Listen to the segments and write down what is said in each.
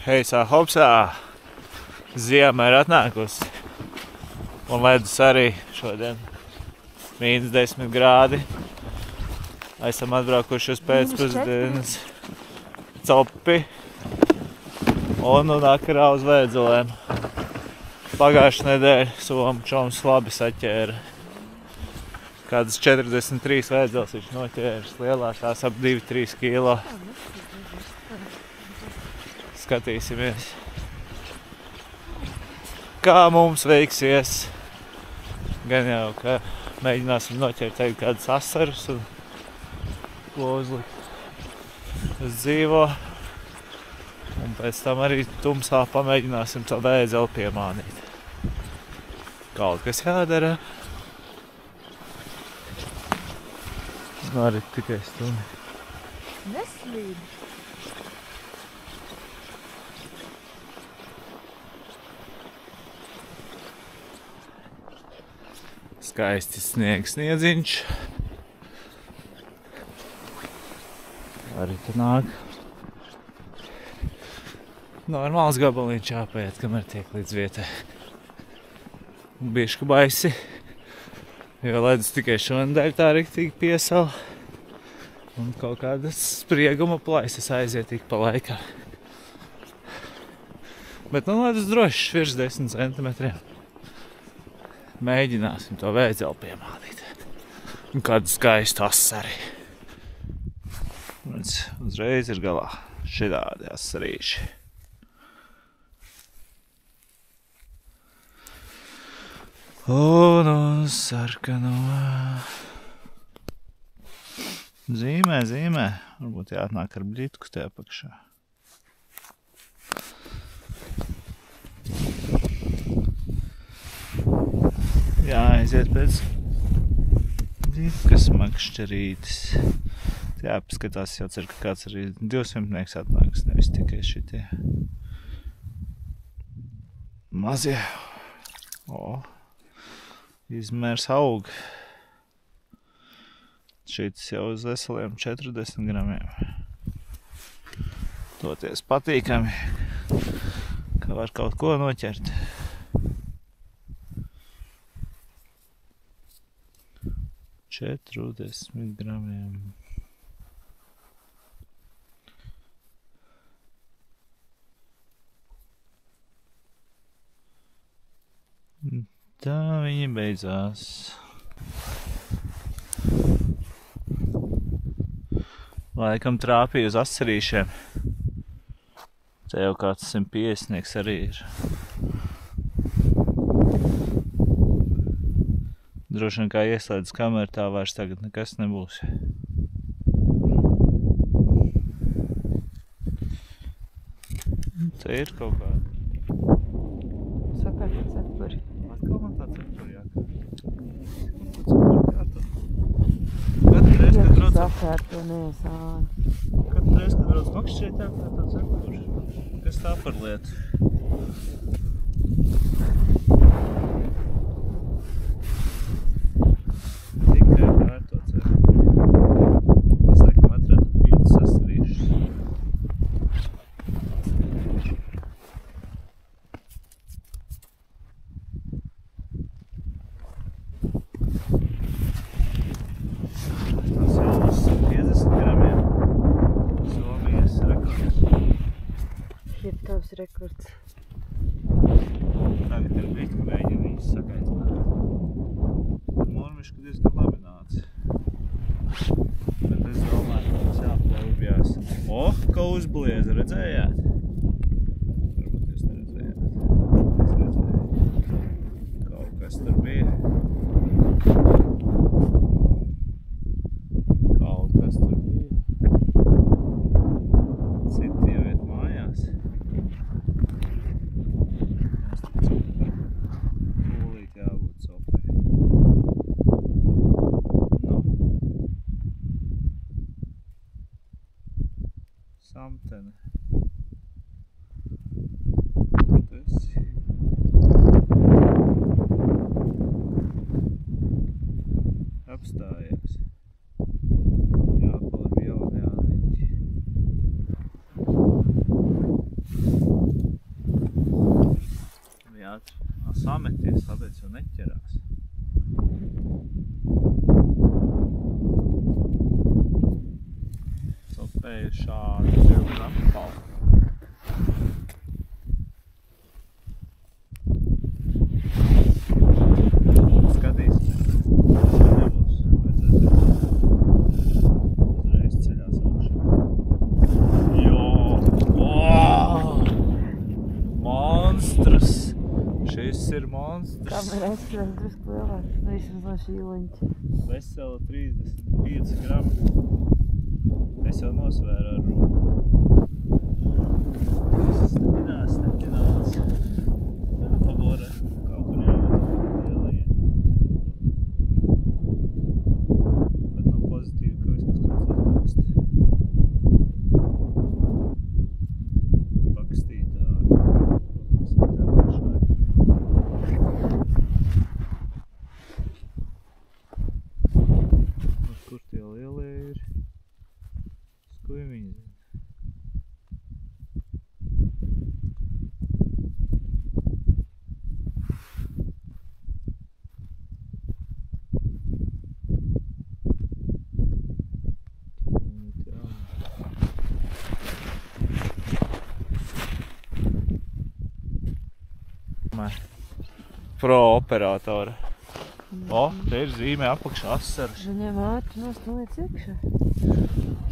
Heisā hopsā, ziema ir atnākusi. Un ledus arī šodien -10 grādi. Esam atbraukuši uz pēcpusdienas copi un vakarā uz Vēdzelēm. Pagājušā nedēļa somu čoms labi saķēra. Kādas 43 vēdzeles viņš noķēris, lielākās ap 2-3 kilo. Skatīsimies, kā mums veiksies. Gan jau, ka mēģināsim noķert tagad kādas asaras un uzlikt uz dzīvo. Un pēc tam arī tumsā pamēģināsim to vēdzeli piemānīt. Kaut kas jādara. Arī tikai stundu. Neslīd. Skaisti sniedziņš. Arī te nāk. Normāls gabaliņš jāpaiet, kamēr tiek līdz vietai. Bišķi baisi, jo ledus tikai šonadēļ tā riktīgi piesala. Un kaut kādas sprieguma plaisas aiziet tik pa laikam. Bet nu ledus drošs virs 10 centimetriem. Mēģināsim to vēdzeli piemānīt. Un kādu skaistu asari. Un uzreiz ir galā šitādi asarīši. Un uz sarkano. Zīmē. Varbūt jāatnāk ar bļitku te apakšā. Jāaiziet pēc bļitkas makšķerītes. Jāpaskatās, jau cer, ka kāds arī 200 atnāks, nevis tikai šitie mazie. Izmērs aug. Šītas jau uz veseliem 40 gramiem. Toties patīkami, ka var kaut ko noķert. Četrdesmit gramiem. Tā viņi beidzās. Laikam trāpīja uz asarīšiem. Te jau kāds 150 arī ir. Droši vien kā ieslēdz kameru, tā vairs tagad nekas nebūs. Te ir kaut kāda. Sakāt, ka cepuri. Atkal man tā cepuri jākā. Katru reizi, kad brauc... Sakārto nesāni. Katru reizi, kad brauc makšķēt jākā tā cepuri. Kas tā par lietu? Tikai vērto cepuri. Es laikam atradu 5 asarīšus. Tas jau uz 50 gramiem. Somijas rekords. Ir tavs rekords. Tagad ir bļitku mēģina viņus sakaitināt. Ar mormišku diezgan labi nāca. Bet es domāju, ka mums jāplaubjās. Ka uzblieza, redzējāt? Varbūt jūs neredzējāt. Es redzēju. Kaut kas tur bija. Kaut kas tur bija. Citi jau iet mājās. Tūlīt jābūt sopēji. Samtene. Kur tu esi? Apstājies. Jāpalab jauni āniņi. sameties, tāpēc jau neķerās. Sopēju šādu zilgu apkalu. Skatīsimies. Nebūs. Uzreiz ceļās augšā. Monstrs! Šis ir monstrs. Kamera aizskatās drusku lielāk. Vismaz no šī leņķa. Vesela 35 gramu. Es jau nosvēru ar roku. Tas netinās. Jāpabora. Kaut kur jābūt lielajiem. Bet no pozitīvi, ka vismaz kāds uzbakst. Bakstītāji. Kur tie lielie ir? Skuji viņi zina. Pro operatora. O, te ir zīmē apakšā asaras. Viņiem ātri nost noliec iekšā.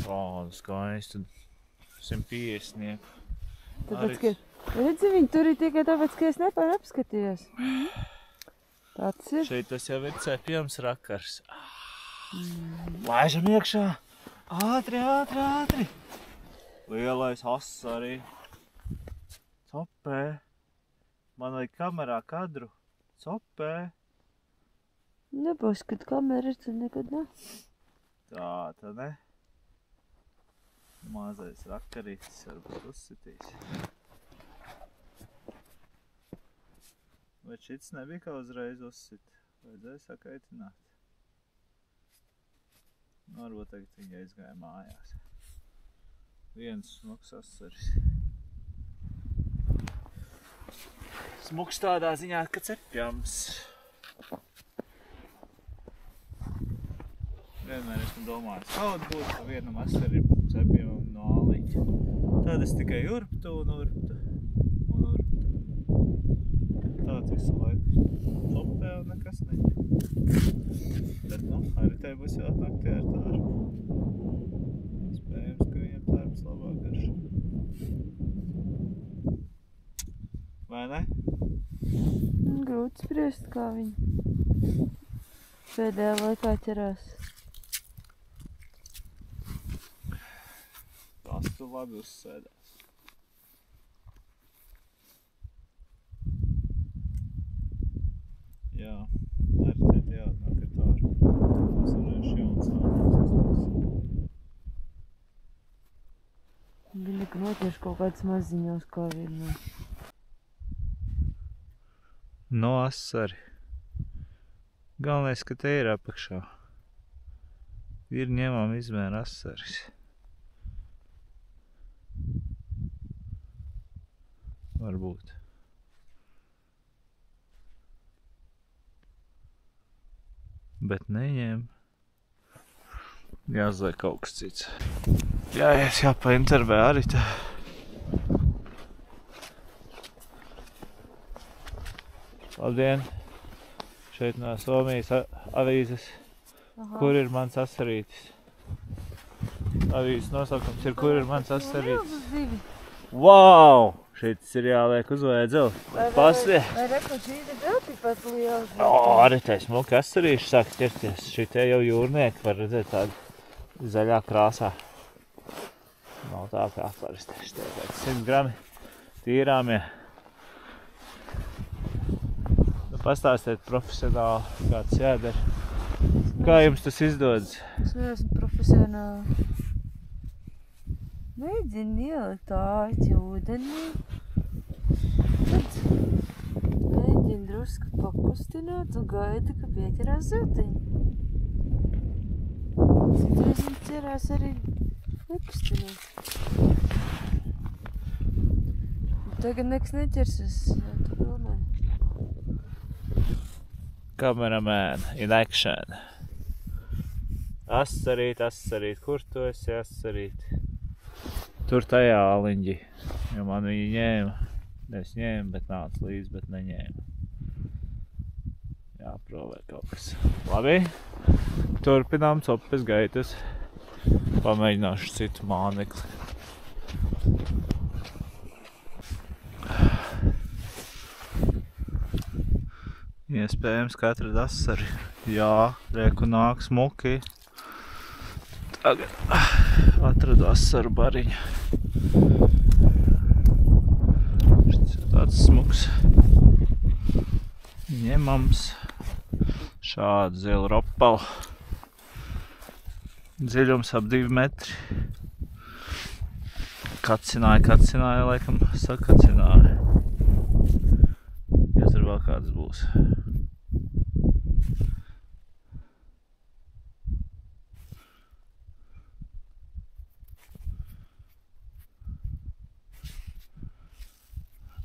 Šādu skaistu 150. Tāpēc, ka redzi, viņi tur ir tikai tāpēc, ka es nepār apskatījos. Tāds ir. Šeit tas jau ir cepjams rakars. Laižam iekšā. Ātri. Lielais asari. Copē. Man vajag kamerā kadru. Copē. Nebūs, kad kamera ir, tad nekad ne. Tā, tad ne. Mazais rakarītis varbūt uzsitīs. Bet šits nebija kā uzreiz uzsit. Vajadzēja sakaitināt. Varbūt tagad viņi aizgāja mājās. Viens smuks asaris. Smuks tādā ziņā, ka cepjams. Vienmēr esmu domājis, kaut būtu vienam asarim cepjamam no āliņa. Tad es tikai urptu un urptu. Tāds visu laiku topē un nekas neņem. Bet, arī tai būs jāatnāk tie ar tārpu. Spējams, ka viņam tārps labāk garšo. Vai ne? Grūti spriest, kā viņi pēdējā laikā ķerās. Tās tu labi uzsēdās. Jā, arī te jāatnāk ar tārpu. Tas varēšu jauns ātrās. Viņa ka noķerš kaut kāds maziņos, kā vienmēr. No asari. Galvenais, ka te ir apakšā. Ir ņemam izmēra asaris. Varbūt. Bet neņem. Jāzliek kaut kas cits. Jāpaintervē arī tā. Labdien! Šeit no Somijas avīzes. Kur ir mans asarītis? Avīzes nosaukums ir, kur ir mans asarītis? Wow! Šeit ir jāliek uz vēdzeli. Pastie! Vai reku šī ir vēl tikpat liela? Arī tai smuki asarīši sāk ķerties. Šitie jau jūrnieki var redzēt tādu zaļā krāsā. Nav tā kā parasti. Šitie 100 grami tīrāmie. Pastāstiet profesionāli, kāds jādara. Kā jums tas izdodas? Es neesmu profesionāli. Mēģini ielikt āķi ūdenī. Tad mēģini drusku pakustināt un gaidi, ka pieķerās ziltiņi. Citreiz viņi ķerās arī nekustināt. Tagad nekas neķersies, jau tu filmē. Cameraman in action. Asarīt, kur tu esi, asarīt? Tur tajā aliņģi, jo man viņi ņēma. Nevis ņēma, bet nāca līdz, bet neņēma. Jāprovē kaut kas. Labi, turpinām copes gaitas. Pamēģināšu citu mānekli. Iespējams, ka atrada asari. Jā, reku nāk smuki. Tagad atradu asaru bariņu. Šis ir tāds smuks. Ņemams. Šādu zilu ropalu. Dziļums ap 2 metri. Kacināja, laikam sakacināja. Tur vēl kāds būs.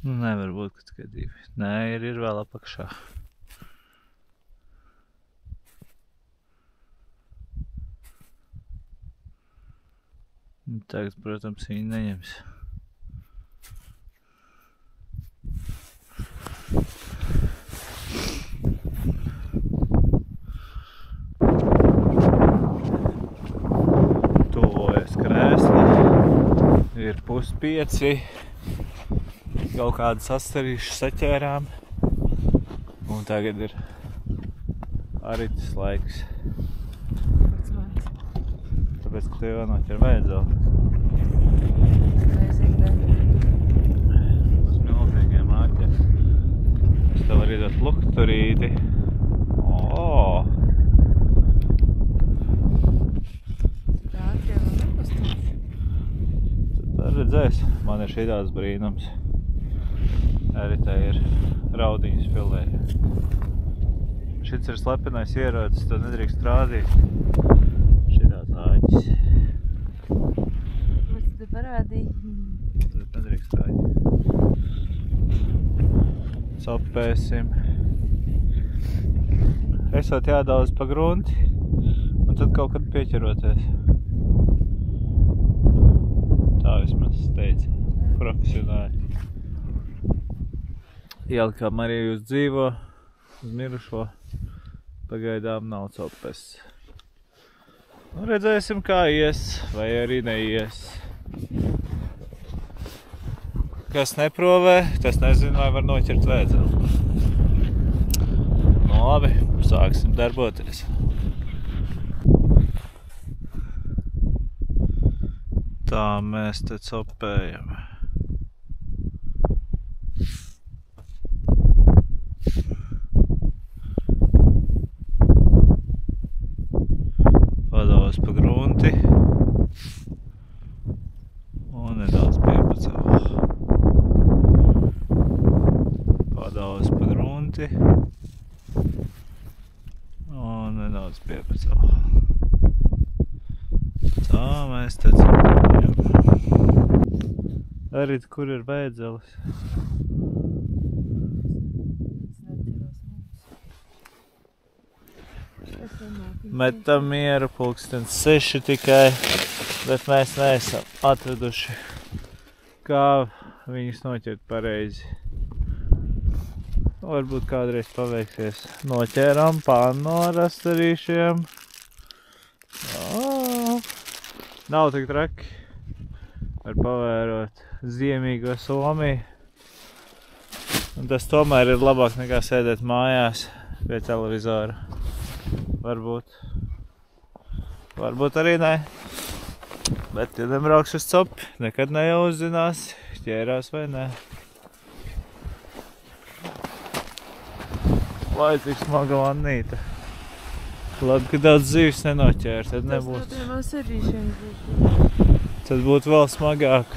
Nu, nevar būt, ka tikai 2. Nē, ir vēl apakšā. Tagad, protams, viņi neņems. Tuvojas krēsli. Ir 4:30. Kaut kādas asarīšas saķērām. Un tagad ir aritis laiks. Tāpēc, ka tev jānoķer vajadzēl. Uz milzīgiem āķiem. Es tev var iedot lukturīti. Tad redzēs, man ir šitās brīnums. Arī tā ir raudiņas filēja. Šits ir slepenais ierocis, tad nedrīkst rādīt. Šitās āķis. Mums te parādīja. Tad nedrīkst rādīt. Sopēsim. Esot jādauz pa grunti, un tad kaut kad pieķeroties. Tā vismaz teica profesionāli. Ielikām arī uz dzīvo, uz mirušo. Pagaidām nav copes. Nu, redzēsim, kā ies, vai arī neies. Kas neprovē, tas nezinu, vai var noķert vēdzelu. Nu, labi, sāksim darboties. Tā mēs te copējam. Padauz pa grunti un nedaudz piepacēl. Padauz pa grunti un nedaudz piepacēl. Tā mēs te copējam. Arī kur ir vēdzelis. Metam mieru, 6:00 tikai, bet mēs neesam atraduši, kā viņus noķert pareizi. Varbūt kādreiz paveiksies. Noķēram pannu ar asarīšiem. Nav tik traki. Var pavērot ziemīgo Somiju. Un tas tomēr ir labāk nekā sēdēt mājās pie televizora. Varbūt. Varbūt arī ne. Bet, ja nebrauks uz copi, nekad neuzzinās, ķērās vai ne. Lai cik smaga vannīta. Labi, ka daudz zīves nenoķēr, tad nebūtu. Tas no tiem asarīšiem būtu. Tad būtu vēl smagāk.